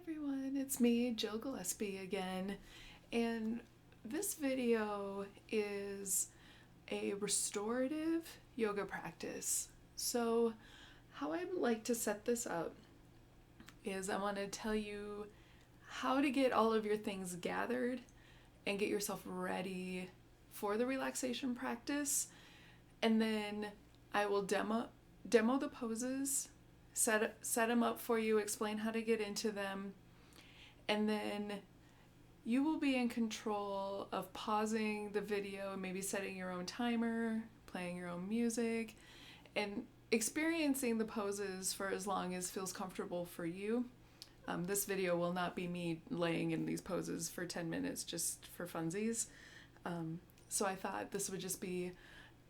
everyone, it's me, Jill Gillespie again, and this video is a restorative yoga practice. So how I like to set this up is I want to tell you how to get all of your things gathered and get yourself ready for the relaxation practice, and then I will demo the poses, set them up for you, explain how to get into them, and then you will be in control of pausing the video, maybe setting your own timer, playing your own music, and experiencing the poses for as long as feels comfortable for you. This video will not be me laying in these poses for 10 minutes just for funsies. So I thought this would just be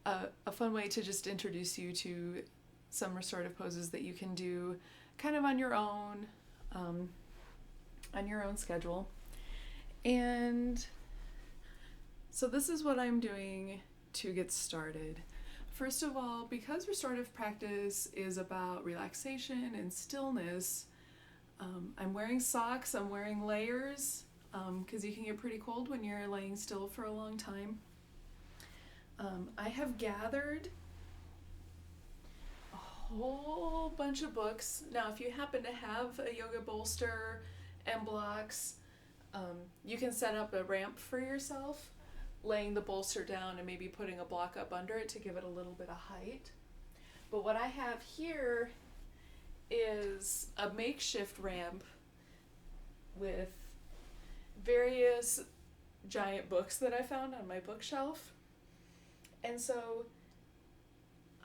a fun way to just introduce you to some restorative poses that you can do kind of on your own schedule. And so this is what I'm doing to get started. First of all, because restorative practice is about relaxation and stillness, I'm wearing socks, I'm wearing layers, because you can get pretty cold when you're laying still for a long time. I have gathered a whole bunch of books. Now, if you happen to have a yoga bolster and blocks, you can set up a ramp for yourself, laying the bolster down and maybe putting a block up under it to give it a little bit of height. But what I have here is a makeshift ramp with various giant books that I found on my bookshelf. And so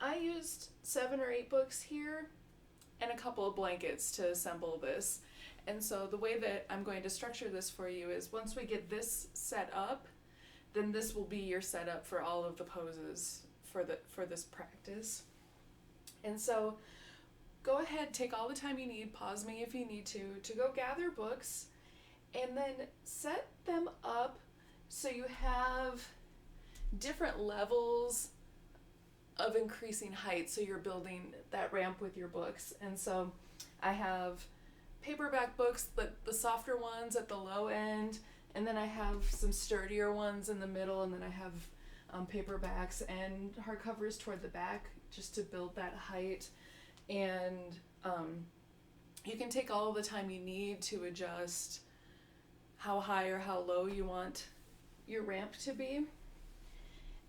I used 7 or 8 books here and a couple of blankets to assemble this. And so the way that I'm going to structure this for you is once we get this set up, then this will be your setup for all of the poses for this practice. And so go ahead, take all the time you need, pause me if you need to go gather books, and then set them up so you have different levels of increasing height, so you're building that ramp with your books. And so I have paperback books, the softer ones at the low end, and then I have some sturdier ones in the middle, and then I have paperbacks and hardcovers toward the back just to build that height. And you can take all the time you need to adjust how high or how low you want your ramp to be.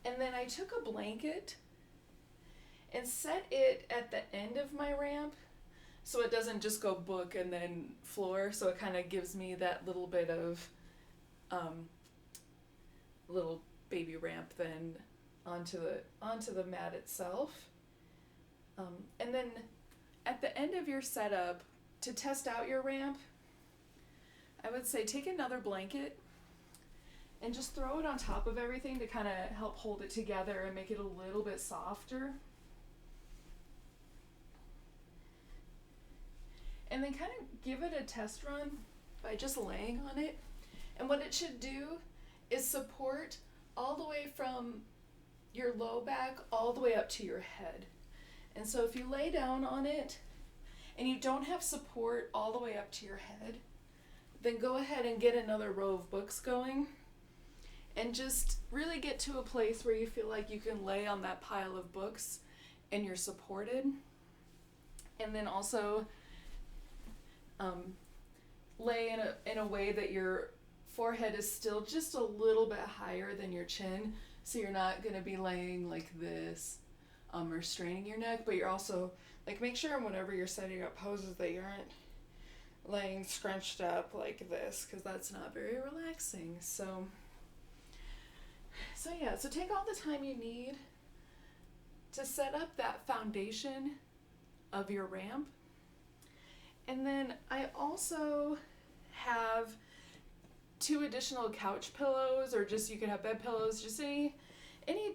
And then I took a blanket and set it at the end of my ramp so it doesn't just go book and then floor, so it kind of gives me that little bit of little baby ramp then onto the mat itself. And then at the end of your setup, to test out your ramp, I would say take another blanket and just throw it on top of everything to kind of help hold it together and make it a little bit softer. And then kind of give it a test run by just laying on it. And what it should do is support all the way from your low back all the way up to your head. And so if you lay down on it and you don't have support all the way up to your head, then go ahead and get another row of books going and just really get to a place where you feel like you can lay on that pile of books and you're supported. And then also lay in a way that your forehead is still just a little bit higher than your chin, so you're not going to be laying like this or straining your neck, but you're also like, make sure whenever you're setting up poses that you aren't laying scrunched up like this, because that's not very relaxing. So yeah, so take all the time you need to set up that foundation of your ramp. And then I also have 2 additional couch pillows, or just you can have bed pillows, just any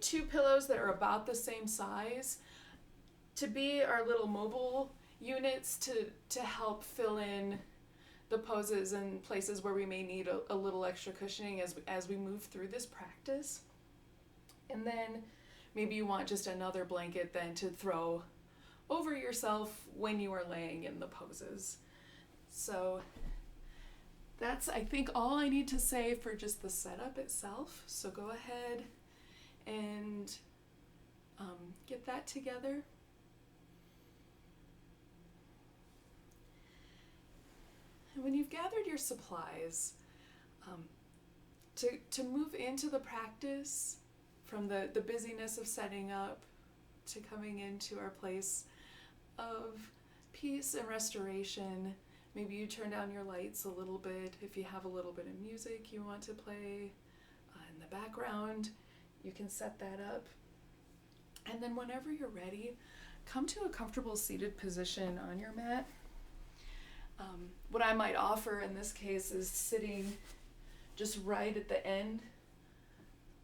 2 pillows that are about the same size to be our little mobile units to help fill in the poses and places where we may need a little extra cushioning as we move through this practice. And then maybe you want just another blanket then to throw over yourself when you are laying in the poses. So that's, I think, all I need to say for just the setup itself. So go ahead and get that together. And when you've gathered your supplies, to move into the practice from the busyness of setting up to coming into our place of peace and restoration. Maybe you turn down your lights a little bit. If you have a little bit of music you want to play in the background, you can set that up. And then whenever you're ready, come to a comfortable seated position on your mat. What I might offer in this case is sitting just right at the end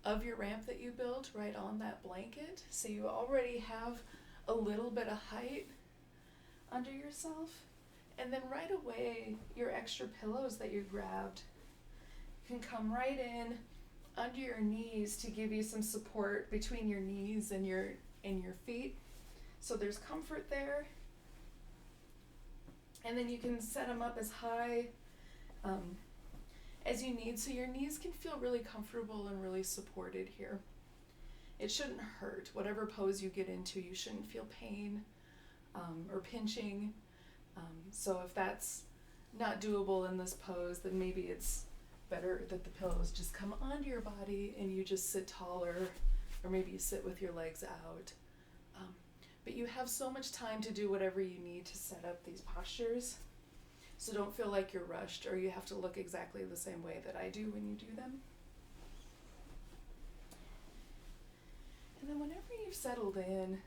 of your ramp that you built, right on that blanket. So you already have a little bit of height under yourself. And then right away, your extra pillows that you grabbed can come right in under your knees to give you some support between your knees and your feet. So there's comfort there. And then you can set them up as high as you need, so your knees can feel really comfortable and really supported here. It shouldn't hurt. Whatever pose you get into, you shouldn't feel pain or pinching. So if that's not doable in this pose, then maybe it's better that the pillows just come onto your body and you just sit taller, or maybe you sit with your legs out. But you have so much time to do whatever you need to set up these postures. So don't feel like you're rushed or you have to look exactly the same way that I do when you do them. And then whenever you've settled in,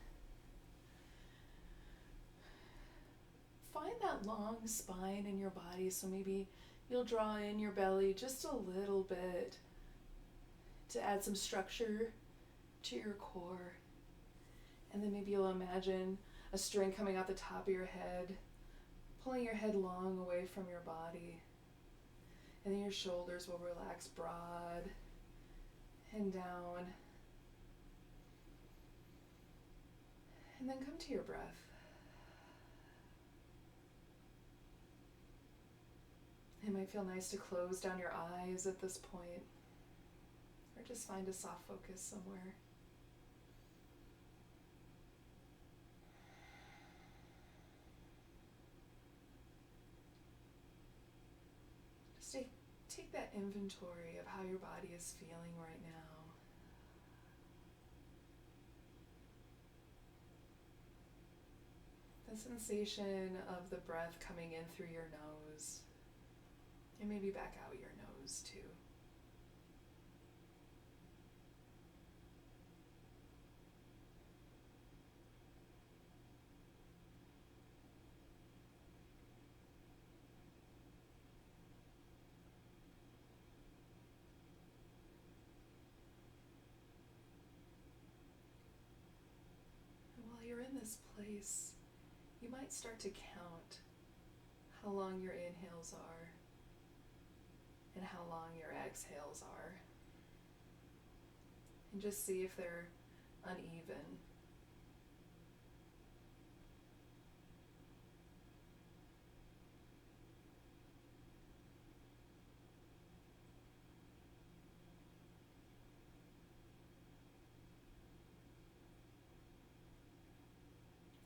find that long spine in your body. So maybe you'll draw in your belly just a little bit to add some structure to your core. And then maybe you'll imagine a string coming out the top of your head, pulling your head long away from your body. And then your shoulders will relax broad and down. And then come to your breath. It might feel nice to close down your eyes at this point, or just find a soft focus somewhere. Just take that inventory of how your body is feeling right now. The sensation of the breath coming in through your nose, and maybe back out your nose too. And while you're in this place, you might start to count how long your inhales are and how long your exhales are. And just see if they're uneven.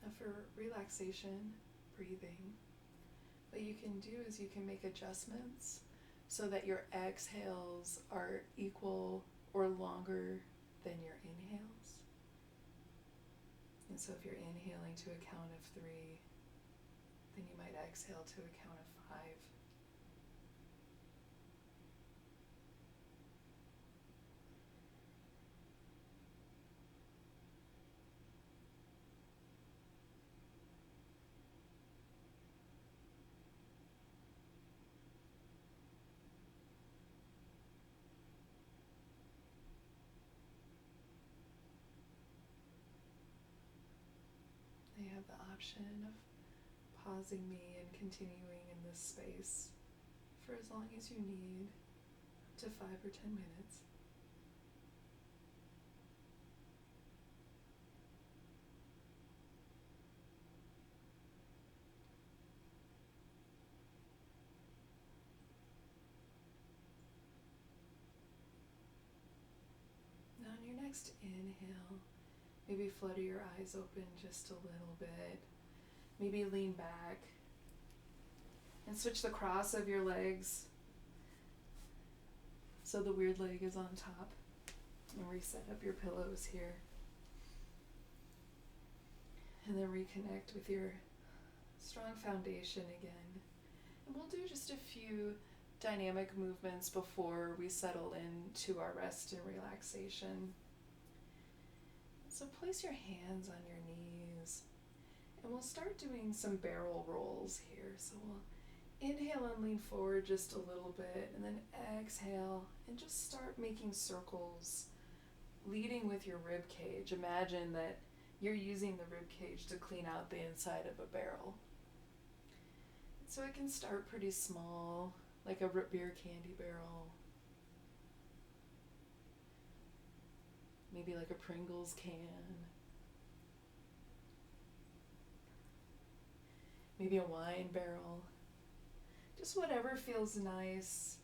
Now for relaxation, breathing, what you can do is you can make adjustments so that your exhales are equal or longer than your inhales. And so if you're inhaling to a count of 3, then you might exhale to a count of 5. You have the option of pausing me and continuing in this space for as long as you need, up to 5 or 10 minutes. next inhale, maybe flutter your eyes open just a little bit. Maybe lean back and switch the cross of your legs so the weird leg is on top. And reset up your pillows here. And then reconnect with your strong foundation again. And we'll do just a few dynamic movements before we settle into our rest and relaxation. So place your hands on your knees, and we'll start doing some barrel rolls here. So we'll inhale and lean forward just a little bit, and then exhale and just start making circles, leading with your rib cage. Imagine that you're using the rib cage to clean out the inside of a barrel. So it can start pretty small, like a root beer candy barrel. Maybe like a Pringles can. Maybe a wine barrel. Just whatever feels nice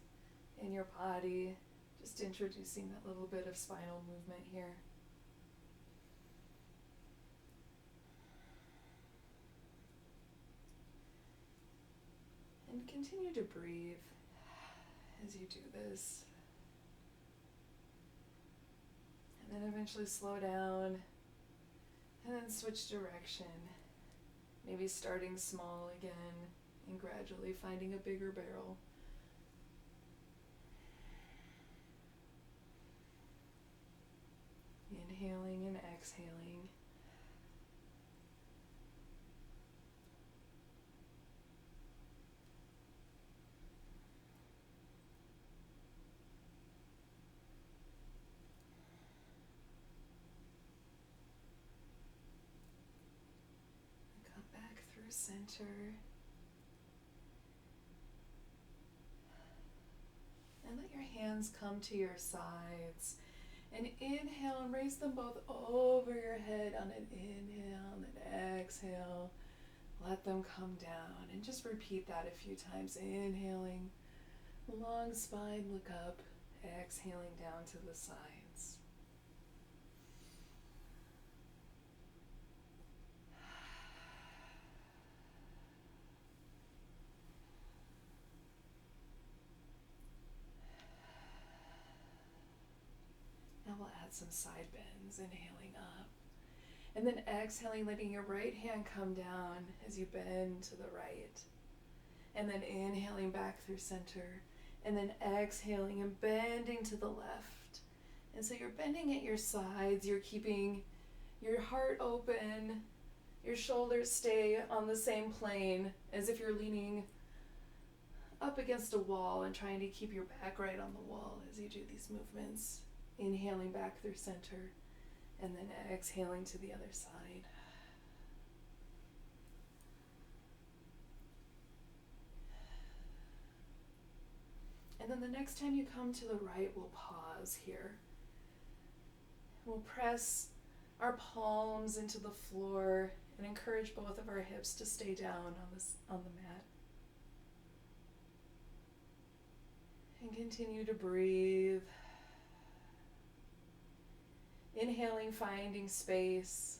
in your body. Just introducing that little bit of spinal movement here. And continue to breathe as you do this. And then eventually slow down and then switch direction. Maybe starting small again and gradually finding a bigger barrel. Inhaling and exhaling. Come back through center. And let your hands come to your sides. And inhale and raise them both over your head on an inhale, and then exhale. Let them come down. And just repeat that a few times. Inhaling, long spine, look up. Exhaling down to the sides. Now we'll add some side bends, inhaling up. And then exhaling, letting your right hand come down as you bend to the right. And then inhaling back through center. And then exhaling and bending to the left. And so you're bending at your sides, you're keeping your heart open, your shoulders stay on the same plane as if you're leaning up against a wall and trying to keep your back right on the wall as you do these movements. Inhaling back through center and then exhaling to the other side. And then the next time you come to the right, we'll pause here. We'll press our palms into the floor and encourage both of our hips to stay down on the mat. And continue to breathe. Inhaling, finding space.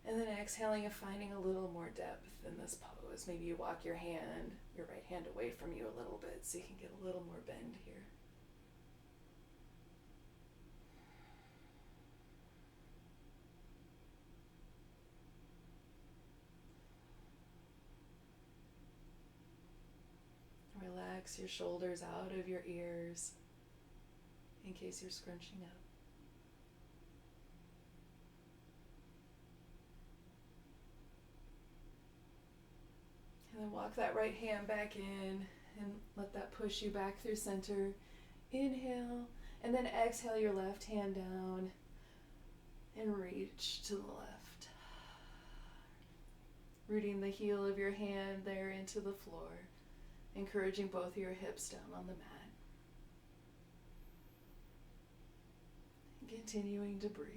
And then exhaling and finding a little more depth in this pose. Maybe you walk your right hand away from you a little bit so you can get a little more bend here. Relax your shoulders out of your ears in case you're scrunching up. And then walk that right hand back in and let that push you back through center. Inhale, and then exhale your left hand down and reach to the left. Rooting the heel of your hand there into the floor, encouraging both of your hips down on the mat. And continuing to breathe.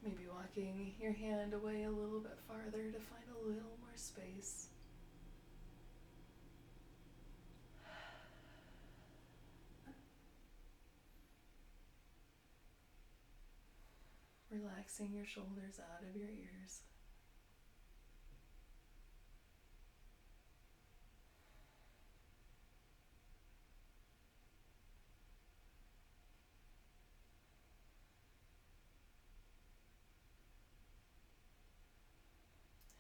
Maybe walk walking your hand away a little bit farther to find a little more space. Relaxing your shoulders out of your ears.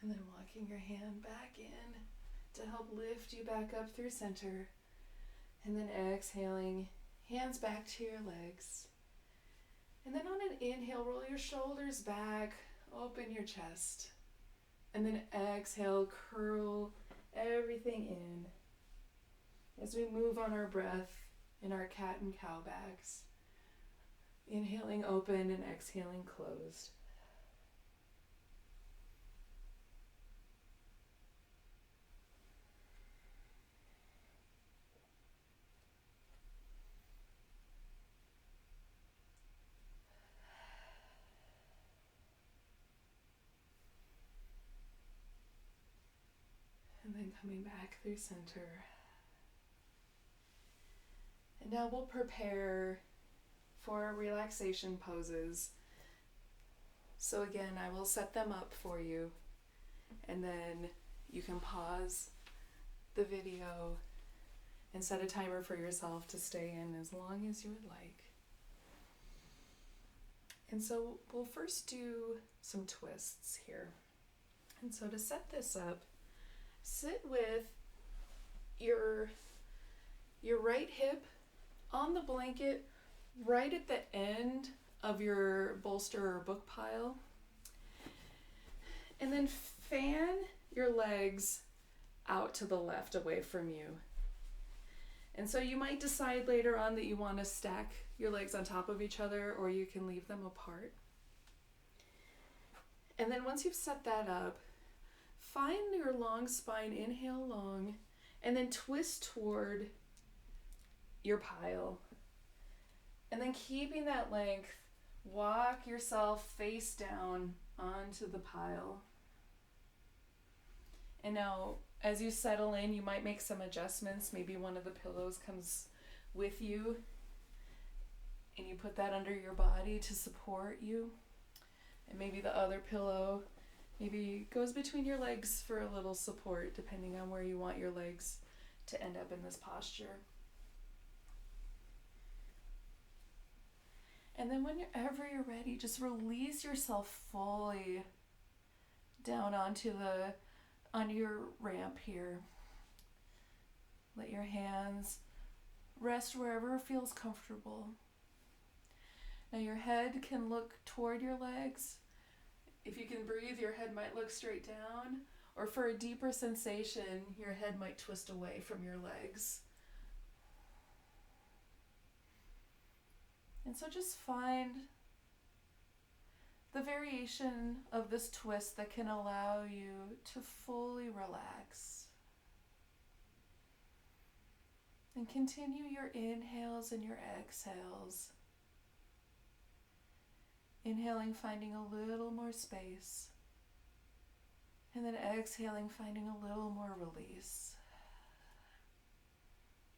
And then walking your hand back in to help lift you back up through center. And then exhaling, hands back to your legs. And then on an inhale, roll your shoulders back, open your chest. And then exhale, curl everything in as we move on our breath in our cat and cow backs. Inhaling open and exhaling closed. And then coming back through center. And now we'll prepare for relaxation poses. So again, I will set them up for you, and then you can pause the video and set a timer for yourself to stay in as long as you would like. And so we'll first do some twists here. And so to set this up, sit with your right hip on the blanket right at the end of your bolster or book pile. And then fan your legs out to the left away from you. And so you might decide later on that you want to stack your legs on top of each other, or you can leave them apart. And then once you've set that up, find your long spine, inhale long, and then twist toward your pile. And then keeping that length, walk yourself face down onto the pile. And now, as you settle in, you might make some adjustments. Maybe one of the pillows comes with you, and you put that under your body to support you. And maybe the other pillow maybe goes between your legs for a little support, depending on where you want your legs to end up in this posture. And then whenever you're ready, just release yourself fully down onto your ramp here. Let your hands rest wherever feels comfortable. Now your head can look toward your legs. If you can breathe, your head might look straight down, or for a deeper sensation, your head might twist away from your legs. And so just find the variation of this twist that can allow you to fully relax. And continue your inhales and your exhales. Inhaling, finding a little more space. And then exhaling, finding a little more release.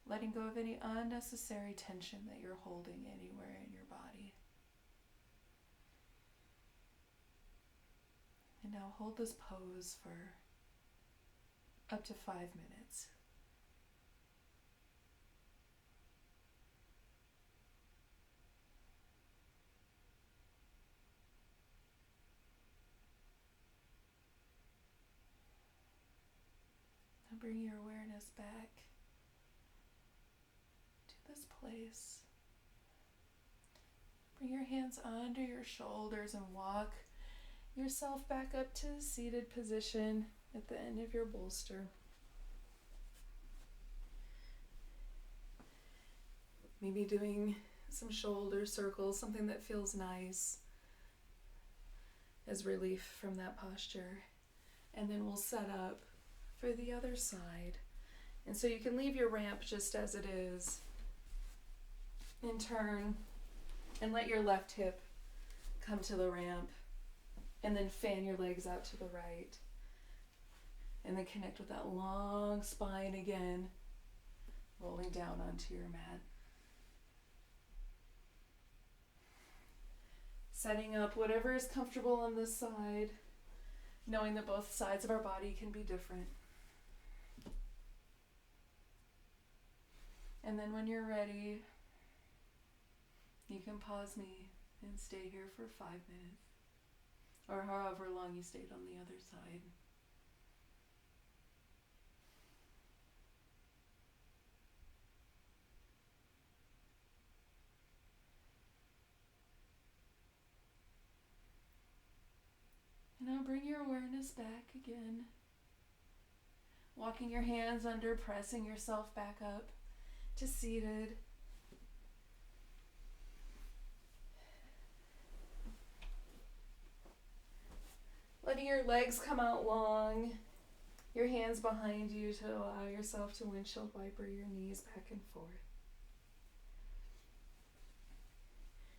Letting go of any unnecessary tension that you're holding anywhere in your body. And now hold this pose for up to 5 minutes. Now bring your awareness back to this place. Bring your hands under your shoulders and walk yourself back up to the seated position at the end of your bolster. Maybe doing some shoulder circles, something that feels nice as relief from that posture. And then we'll set up for the other side. And so you can leave your ramp just as it is and turn and let your left hip come to the ramp. And then fan your legs out to the right. And then connect with that long spine again, rolling down onto your mat. Setting up whatever is comfortable on this side, knowing that both sides of our body can be different. And then when you're ready, you can pause me and stay here for 5 minutes, or however long you stayed on the other side. And now bring your awareness back again. Walking your hands under, pressing yourself back up to seated. Letting your legs come out long, your hands behind you to allow yourself to windshield wiper your knees back and forth.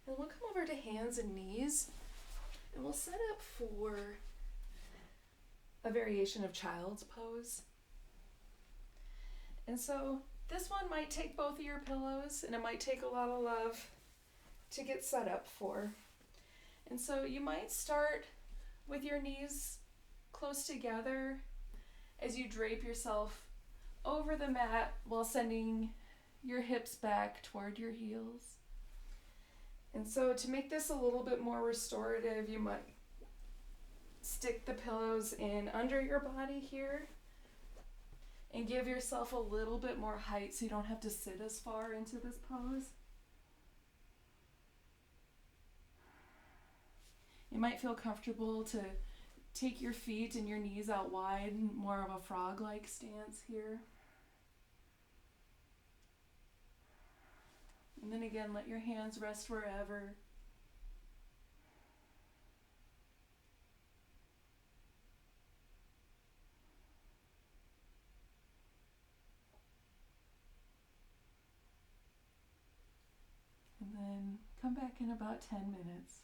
And we'll come over to hands and knees, and we'll set up for a variation of child's pose. And so this one might take both of your pillows, and it might take a lot of love to get set up for. And so you might start with your knees close together as you drape yourself over the mat while sending your hips back toward your heels. And so to make this a little bit more restorative, you might stick the pillows in under your body here and give yourself a little bit more height so you don't have to sit as far into this pose. You might feel comfortable to take your feet and your knees out wide, more of a frog-like stance here. And then again, let your hands rest wherever. And then come back in about 10 minutes.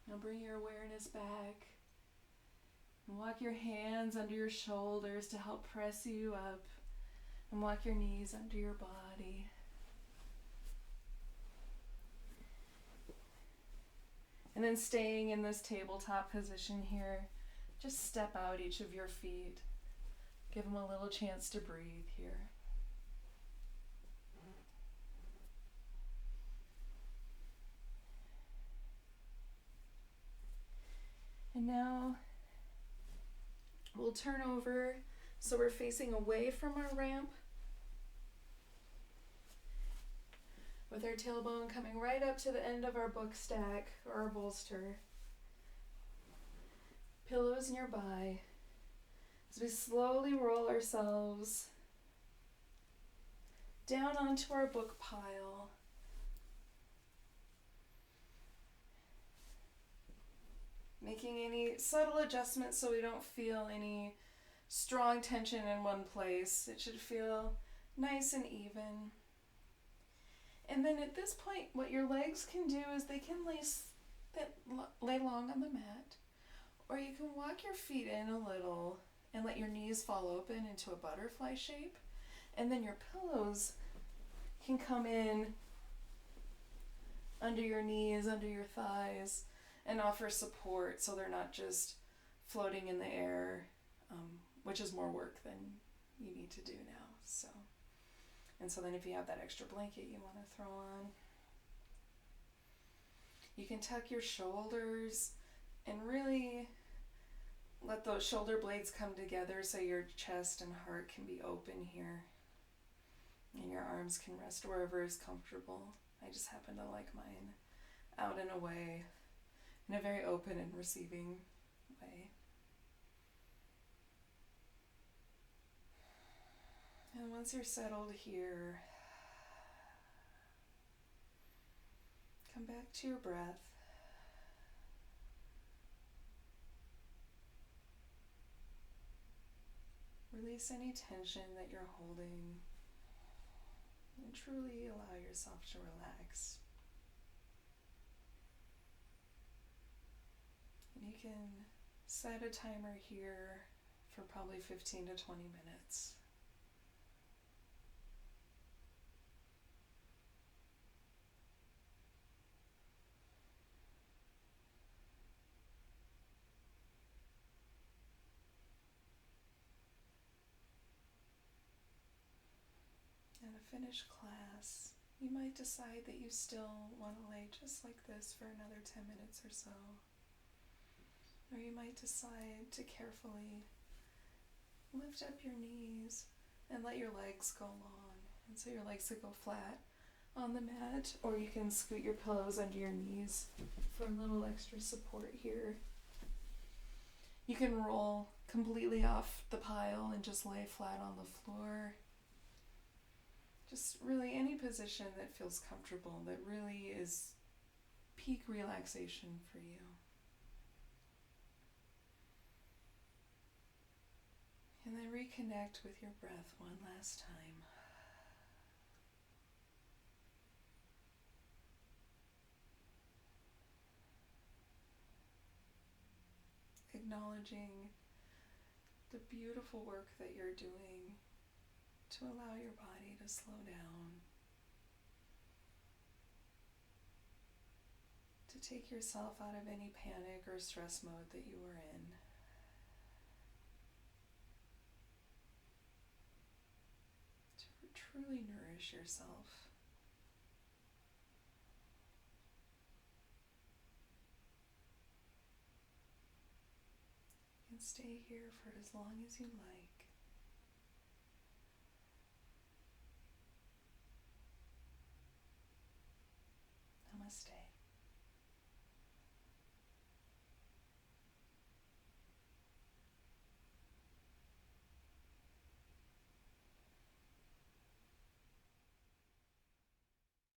Now bring your awareness back and walk your hands under your shoulders to help press you up, and walk your knees under your body. And then staying in this tabletop position here, just step out each of your feet. Give them a little chance to breathe here. And now we'll turn over so we're facing away from our ramp, with our tailbone coming right up to the end of our book stack or our bolster. Pillows nearby as we slowly roll ourselves down onto our book pile. Making any subtle adjustments so we don't feel any strong tension in one place. It should feel nice and even. And then at this point, what your legs can do is they can lay long on the mat, or you can walk your feet in a little and let your knees fall open into a butterfly shape. And then your pillows can come in under your knees, under your thighs, and offer support so they're not just floating in the air, which is more work than you need to do now. And so then if you have that extra blanket you want to throw on, you can tuck your shoulders and really let those shoulder blades come together so your chest and heart can be open here. And your arms can rest wherever is comfortable. I just happen to like mine out and away, in a very open and receiving way. And once you're settled here, come back to your breath. release any tension that you're holding and truly allow yourself to relax. And you can set a timer here for probably 15 to 20 minutes. And a finished class, you might decide that you still want to lay just like this for another 10 minutes or so. Or you might decide to carefully lift up your knees and let your legs go long. And so your legs will go flat on the mat, or you can scoot your pillows under your knees for a little extra support here. You can roll completely off the pile and just lay flat on the floor. Just really any position that feels comfortable, that really is peak relaxation for you. And then reconnect with your breath one last time. Acknowledging the beautiful work that you're doing to allow your body to slow down, to take yourself out of any panic or stress mode that you were in. To truly nourish yourself. You can stay here for as long as you like. Namaste.